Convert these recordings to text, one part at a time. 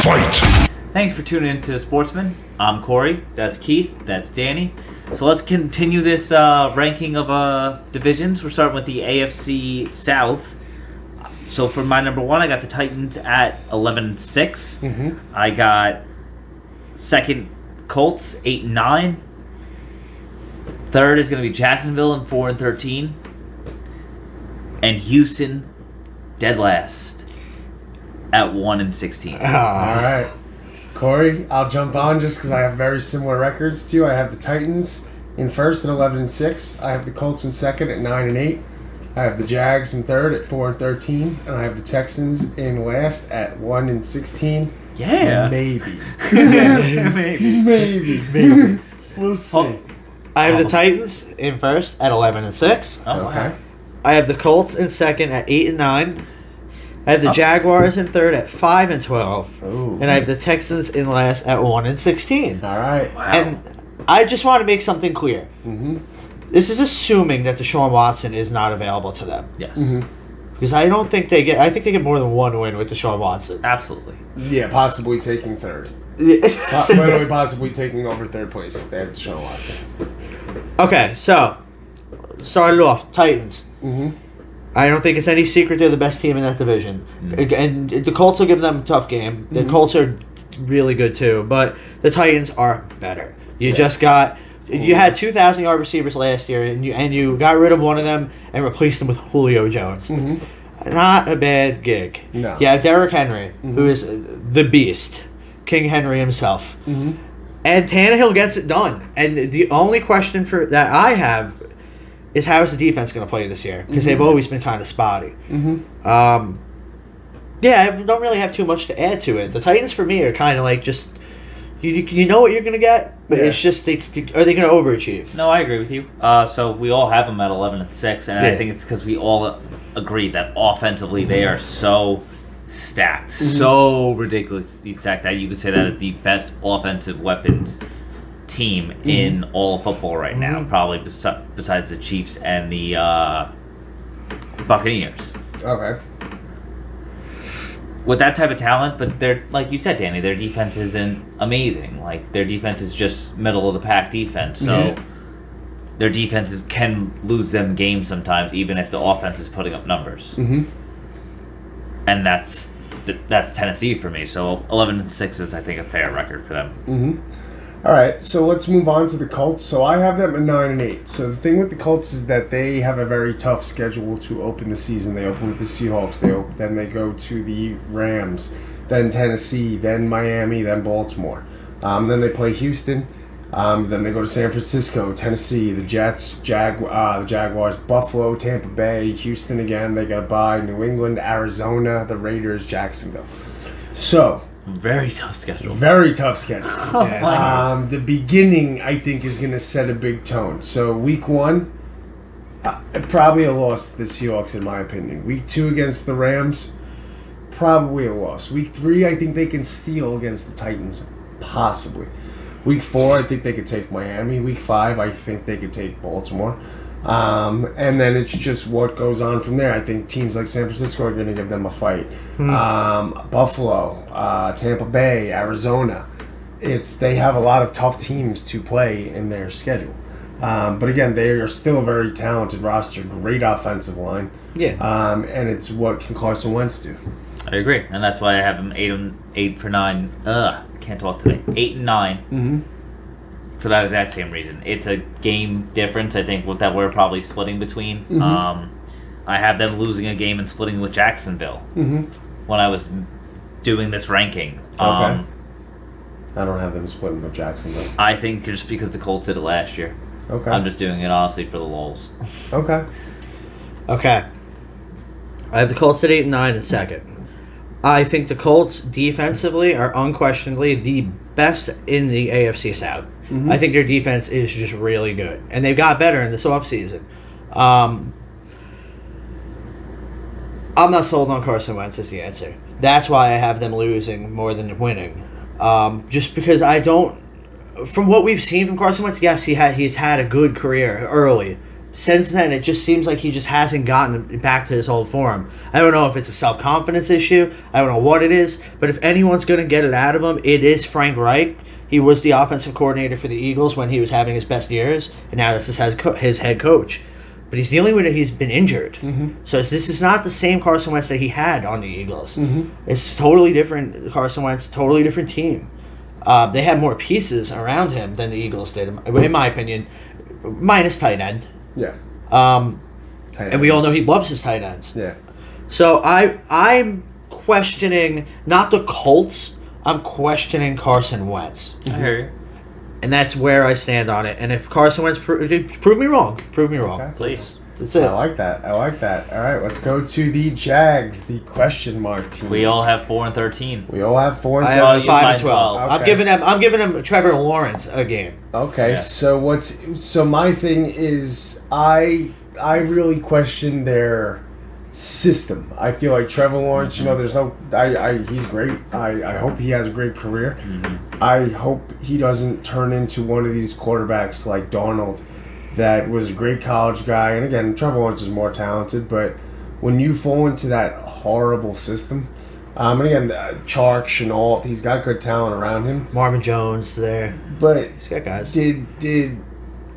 Fight! Thanks for tuning in to Sportsmen. I'm Corey. That's Keith. That's Danny. So let's continue this ranking of divisions. We're starting with the AFC South. So for my number one, I got the Titans at 11-6. Mm-hmm. I got second Colts 8-9. Third is going to be Jacksonville in 4-13. And Houston dead last at 1-16. All right. Corey, I'll jump on just because I have very similar records to you. I have the Titans in first at 11-6. I have the Colts in second at 9-8. I have the Jags in third at 4-13, and I have the Texans in last at 1-16. Yeah. Maybe. Maybe. Maybe. We'll see. I have the Titans in first at 11-6. Oh, Okay. wow. I have the Colts in second at 8-9. I have the Jaguars in third at 5-12. Ooh. And I have the Texans in last at 1-16. All right. Wow. And I just want to make something clear. Mm-hmm. This is assuming that Deshaun Watson is not available to them. Yes. Mm-hmm. Because I don't think they get... I think they get more than one win with Deshaun Watson. Absolutely. Yeah, possibly taking third. Literally possibly taking over third place if they have Deshaun Watson. Okay, so... Started off, Titans. Mm-hmm. I don't think it's any secret they're the best team in that division. And the Colts will give them a tough game. The Colts are really good too, but the Titans are better. You just got... You had 2,000-yard receivers last year, and you got rid of one of them and replaced them with Julio Jones. Mm-hmm. Not a bad gig. No. You have Derrick Henry, who is the beast. King Henry himself. Mm-hmm. And Tannehill gets it done. And the only question that I have is how is the defense going to play this year? Because they've always been kind of spotty. Mm-hmm. Yeah, I don't really have too much to add to it. The Titans, for me, are kind of like just... You know what you're going to get, but it's just, are they going to overachieve? No, I agree with you. So we all have them at 11-6, and I think it's because we all agree that offensively they are so stacked, so ridiculously stacked that you could say that is the best offensive weapons team in all of football right now, probably besides the Chiefs and the Buccaneers. Okay. With that type of talent, but they're, like you said, Danny, their defense isn't amazing. Like, their defense is just middle-of-the-pack defense, so their defenses can lose them games sometimes, even if the offense is putting up numbers. Mm-hmm. And that's Tennessee for me, so 11-6 is, I think, a fair record for them. Mm-hmm. All right, so let's move on to the Colts. So I have them at 9-8. So the thing with the Colts is that they have a very tough schedule to open the season. They open with the Seahawks. Then they go to the Rams, then Tennessee, then Miami, then Baltimore. Then they play Houston. Then they go to San Francisco, Tennessee, the Jets, the Jaguars, Buffalo, Tampa Bay, Houston again. They got to bye New England, Arizona, the Raiders, Jacksonville. So... Very tough schedule. Very tough schedule. Wow. The beginning, I think, is going to set a big tone. So, week 1, probably a loss to the Seahawks, in my opinion. Week 2 against the Rams, probably a loss. Week 3, I think they can steal against the Titans, possibly. Week 4, I think they could take Miami. Week 5, I think they could take Baltimore. And then it's just what goes on from there. I think teams like San Francisco are going to give them a fight. Buffalo, Tampa Bay, Arizona. They have a lot of tough teams to play in their schedule. But again, they are still a very talented roster, great offensive line. Yeah. And it's what can Carson Wentz do. I agree, and that's why I have them 8 for 9. Can't talk today. 8-9. Mm-hmm. For that exact same reason. It's a game difference, I think, that we're probably splitting between. I have them losing a game and splitting with Jacksonville when I was doing this ranking. Okay. I don't have them splitting with Jacksonville. I think just because the Colts did it last year. Okay. I'm just doing it, honestly, for the lulz. Okay. Okay. I have the Colts at 8-9 in second. I think the Colts defensively are unquestionably the best in the AFC South. I think their defense is just really good. And they've got better in this offseason. I'm not sold on Carson Wentz is the answer. That's why I have them losing more than winning. Just because I don't... From what we've seen from Carson Wentz, yes, he's had a good career early. since then, it just seems like he just hasn't gotten back to his old form. I don't know if it's a self-confidence issue. I don't know what it is. But if anyone's going to get it out of him, it is Frank Reich. He was the offensive coordinator for the Eagles when he was having his best years, and now this is his head coach. But he's dealing with it. He's been injured. So this is not the same Carson Wentz that he had on the Eagles. It's totally different Carson Wentz, totally different team. They had more pieces around him than the Eagles did, in my opinion, minus tight end. Yeah. And we all know he loves his tight ends. Yeah. So I'm questioning, not the Colts, I'm questioning Carson Wentz. I hear you. And that's where I stand on it. And if Carson Wentz prove me wrong. Okay. Please. That's it. I like that. All right, let's go to the Jags, the question mark team. We all have 4-13. We all have 4 and I 13. have 5-12. Okay. I'm giving him Trevor Lawrence a game. Okay, Yeah. so my thing is I really question their system. I feel like Trevor Lawrence, there's no he's great. I hope he has a great career. I hope he doesn't turn into one of these quarterbacks like Darnold that was a great college guy. And again, Trevor Lawrence is more talented, but when you fall into that horrible system, and again, Chark, Chenault, he's got good talent around him. Marvin Jones there. But He's got guys.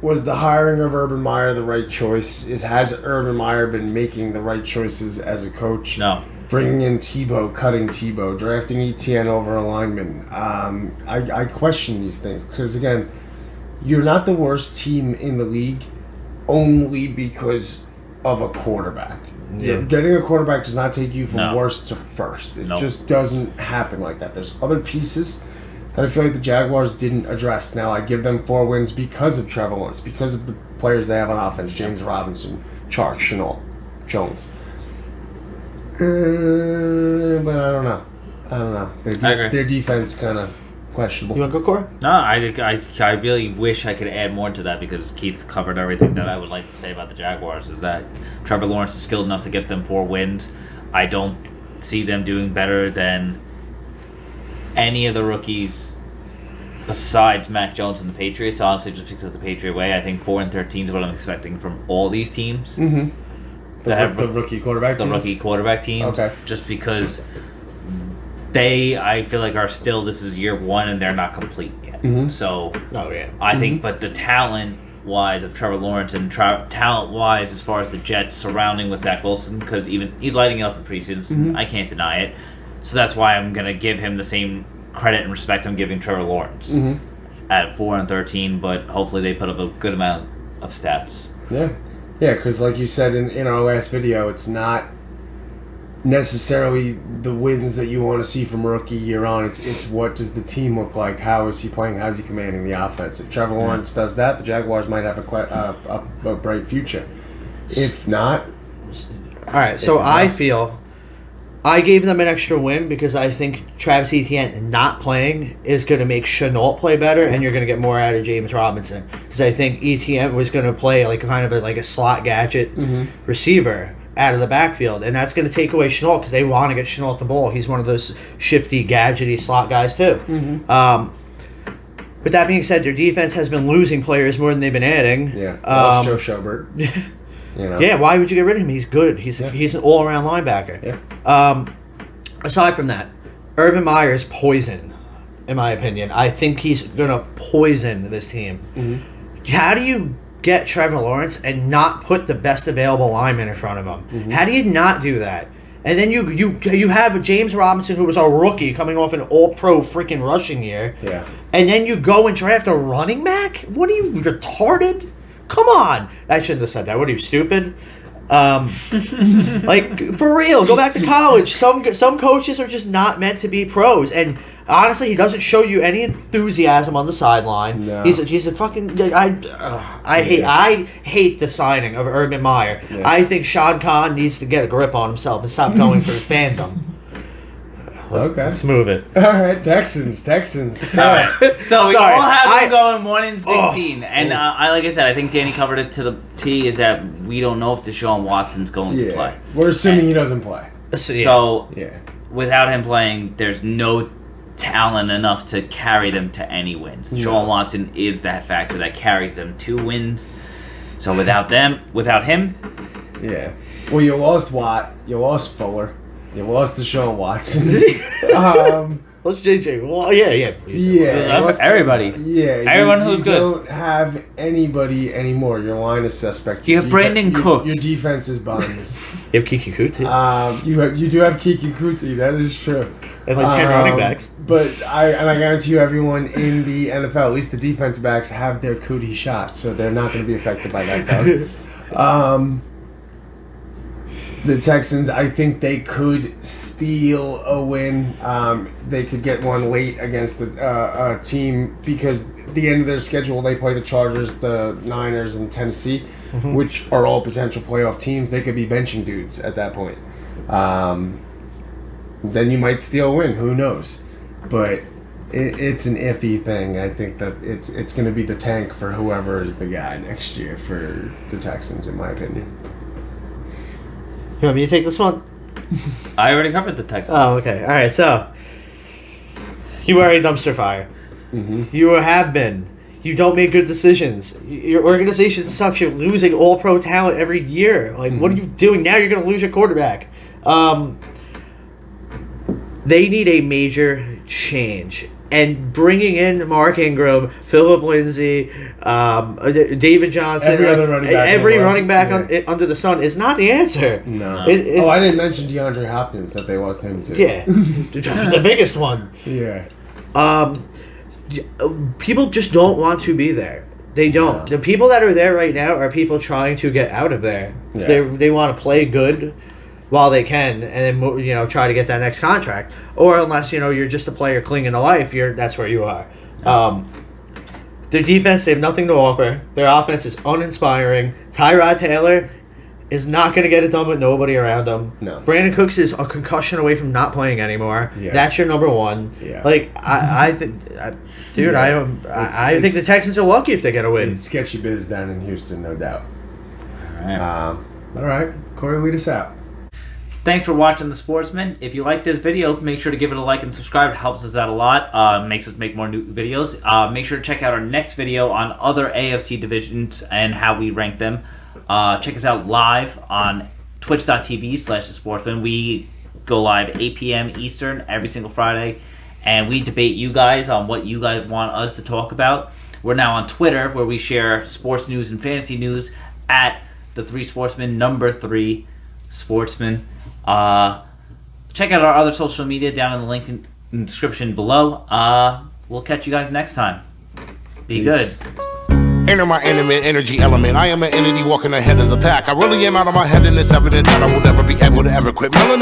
Was the hiring of Urban Meyer the right choice? Has Urban Meyer been making the right choices as a coach? No. Bringing in Tebow, cutting Tebow, drafting ETN over a lineman. I question these things because, again, you're not the worst team in the league only because of a quarterback. Yeah. Getting a quarterback does not take you from No. worst to first. It Nope. just doesn't happen like that. There's other pieces that I feel like the Jaguars didn't address. Now I give them 4 wins because of Trevor Lawrence, because of the players they have on offense: James Robinson, Chark, Chenault, Jones. But I don't know. I agree. Their defense kind of questionable. You want to go, Corey? No, I really wish I could add more to that because Keith covered everything that I would like to say about the Jaguars. Is that Trevor Lawrence is skilled enough to get them 4 wins. I don't see them doing better than any of the rookies besides Mac Jones and the Patriots. Honestly, just because of the Patriot way, I think 4-13 is what I'm expecting from all these teams. The rookie quarterback The teams? rookie quarterback teams. Okay. Just because I feel like, are still, this is year 1 and they're not complete yet. So Oh, yeah. I think, but the talent-wise of Trevor Lawrence and talent-wise as far as the Jets surrounding with Zach Wilson, because even he's lighting it up in preseason, I can't deny it. So that's why I'm going to give him the same credit and respect I'm giving Trevor Lawrence at 4-13, but hopefully they put up a good amount of stats. Yeah, because like you said in our last video, it's not necessarily the wins that you want to see from rookie year on. It's what does the team look like? How is he playing? How's he commanding the offense? If Trevor Lawrence does that, the Jaguars might have a bright future. If not, All right, so I feel I gave them an extra win because I think Travis Etienne not playing is going to make Chenault play better, and you're going to get more out of James Robinson because I think Etienne was going to play like kind of a slot gadget receiver out of the backfield, and that's going to take away Chenault because they want to get Chenault the ball. He's one of those shifty, gadgety slot guys too. But that being said, their defense has been losing players more than they've been adding. yeah, Joe Schobert. Yeah, why would you get rid of him? He's good. He's an all-around linebacker. Yeah. Aside from that, Urban Meyer is poison, in my opinion. I think he's going to poison this team. How do you get Trevor Lawrence and not put the best available lineman in front of him? How do you not do that? And then you have James Robinson, who was a rookie coming off an all-pro freaking rushing year. Yeah. And then you go and draft a running back? What are you, retarded? Come on. I shouldn't have said that. What are you, stupid? Like, for real, go back to college. Some coaches are just not meant to be pros. And honestly, he doesn't show you any enthusiasm on the sideline. No. He's a fucking... I hate the signing of Urban Meyer. Yeah. I think Shad Khan needs to get a grip on himself and stop going for fandom. Let's move it. All right, Texans. All right. So we Sorry. all have I- them going 1-16, and like I said, I think Danny covered it to the T. Is that we don't know if Deshaun Watson's going to play. We're assuming he doesn't play. So Yeah. without him playing, there's no talent enough to carry them to any wins. No. Deshaun Watson is that factor that carries them to wins. So without him, Yeah. Well, you lost Watt. You lost Fuller. You lost Deshaun Watson. Let's JJ. Well, yeah. everybody. Yeah. Everyone who's you good. don't have anybody anymore. Your line is suspect. You have Brandon Cooks. Your defense is buns. You have Kiki Kuti. You do have Kiki Kuti. That is true. And like 10 running backs. But I guarantee you, everyone in the NFL, at least the defense backs, have their Kuti shot, so they're not going to be affected by that. Though. The Texans, I think they could steal a win. They could get one late against the team because at the end of their schedule, they play the Chargers, the Niners, and Tennessee, which are all potential playoff teams. They could be benching dudes at that point. Then you might steal a win. Who knows? But it's an iffy thing. I think that it's going to be the tank for whoever is the guy next year for the Texans, in my opinion. You want me to take this one? I already covered the Texans. Oh, okay. All right, so you are a dumpster fire. You have been. You don't make good decisions. Your organization sucks. You're losing all-pro talent every year. Like, what are you doing? Now you're going to lose your quarterback. They need a major change. And bringing in Mark Ingram, Philip Lindsay, David Johnson, every running back under the sun is not the answer. No. I didn't mention DeAndre Hopkins, that they lost him too. Yeah. The biggest one. Yeah. People just don't want to be there. They don't. No. The people that are there right now are people trying to get out of there. Yeah. They want to play good while they can, and then try to get that next contract. Or unless you're just a player clinging to life, that's where you are. Their defense, they have nothing to offer. Their offense is uninspiring. Tyrod Taylor is not going to get it done with nobody around him. No. Brandon Cooks is a concussion away from not playing anymore. Yeah. That's your number one. Yeah. Like I think the Texans are lucky if they get a win. It's sketchy biz down in Houston, no doubt. All right. Corey, lead us out. Thanks for watching The Sportsmen. If you like this video, make sure to give it a like and subscribe. It helps us out a lot. Makes us make more new videos. Make sure to check out our next video on other AFC divisions and how we rank them. Check us out live on twitch.tv/thesportsmen. We go live 8 p.m. Eastern every single Friday, and we debate you guys on what you guys want us to talk about. We're now on Twitter, where we share sports news and fantasy news at the 3 Sportsmen, number 3 Sportsmen. Check out our other social media down in the link in the description below. We'll catch you guys next time. Be good. Enter my energy element. I am an entity walking ahead of the pack. I really am out of my head, and it's evident that I will never be able to ever quit. Melanin